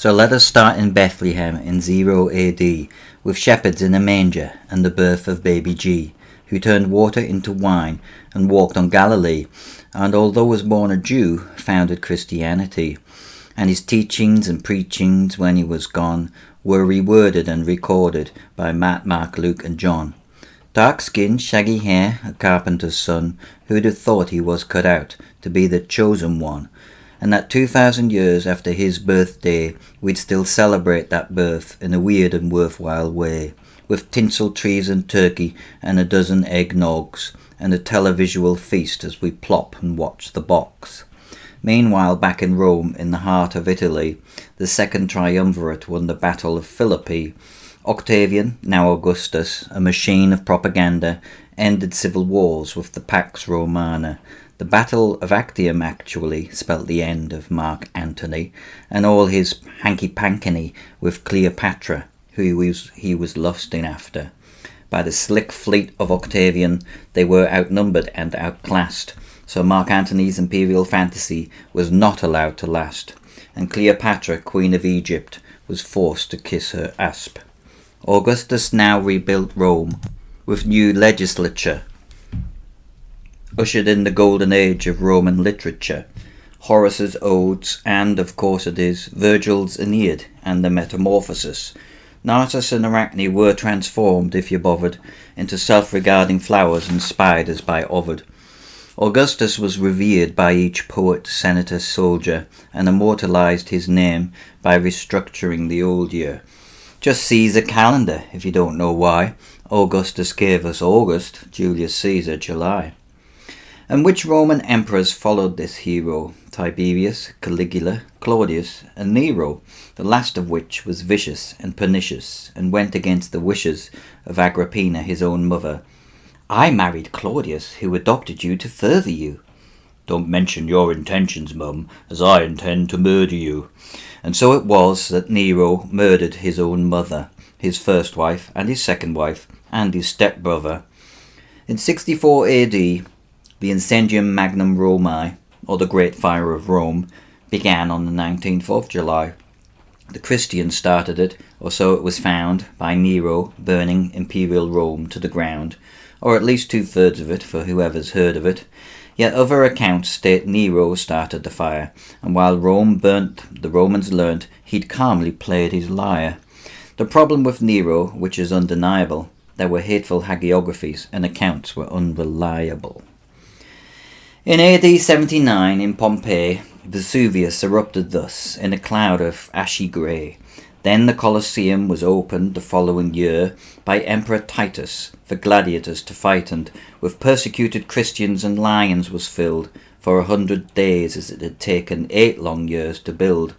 So let us start in Bethlehem in 0 AD, with shepherds in a manger and the birth of baby G, who turned water into wine and walked on Galilee, and although was born a Jew, founded Christianity. And his teachings and preachings when he was gone were reworded and recorded by Matt, Mark, Luke and John. Dark skin, shaggy hair, a carpenter's son, who'd have thought he was cut out to be the chosen one, and that 2,000 years after his birthday we'd still celebrate that birth in a weird and worthwhile way, with tinsel trees and turkey and a dozen eggnogs, and a televisual feast as we plop and watch the box. Meanwhile, back in Rome, in the heart of Italy, the second triumvirate won the Battle of Philippi. Octavian, now Augustus, a machine of propaganda, ended civil wars with the Pax Romana. The Battle of Actium actually spelt the end of Mark Antony and all his hanky-pankiny with Cleopatra, who he was lusting after. By the slick fleet of Octavian, they were outnumbered and outclassed, so Mark Antony's imperial fantasy was not allowed to last, and Cleopatra, Queen of Egypt, was forced to kiss her asp. Augustus now rebuilt Rome with new legislature, ushered in the golden age of Roman literature, Horace's Odes, and, of course it is, Virgil's Aeneid and the Metamorphoses. Narcissus and Arachne were transformed, if you bothered, into self-regarding flowers and spiders by Ovid. Augustus was revered by each poet, senator, soldier, and immortalized his name by restructuring the old year. Just seize a calendar if you don't know why. Augustus gave us August, Julius Caesar July. And which Roman emperors followed this hero? Tiberius, Caligula, Claudius, and Nero, the last of which was vicious and pernicious, and went against the wishes of Agrippina, his own mother. I married Claudius, who adopted you to further you. Don't mention your intentions, Mum, as I intend to murder you. And so it was that Nero murdered his own mother, his first wife and his second wife, and his stepbrother. In 64 AD, the Incendium Magnum Romae, or the Great Fire of Rome, began on the 19th of July. The Christians started it, or so it was found, by Nero burning imperial Rome to the ground, or at least 2/3 of it for whoever's heard of it. Yet other accounts state Nero started the fire, and while Rome burnt, the Romans learnt he'd calmly played his lyre. The problem with Nero, which is undeniable, there were hateful hagiographies and accounts were unreliable. In AD 79 in Pompeii, Vesuvius erupted thus, in a cloud of ashy grey. Then the Colosseum was opened the following year by Emperor Titus for gladiators to fight, and with persecuted Christians and lions was filled for 100 days, as it had taken 8 long years to build.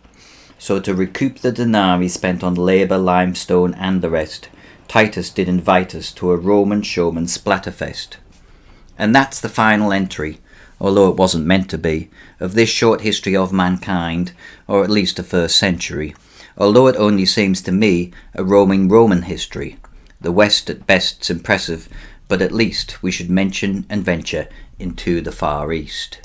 So to recoup the denarii spent on labour, limestone and the rest, Titus did invite us to a Roman showman splatterfest. And that's the final entry, although it wasn't meant to be, of this short history of mankind, or at least the first century, although it only seems to me a roaming Roman history. The West at best's impressive, but at least we should mention and venture into the Far East.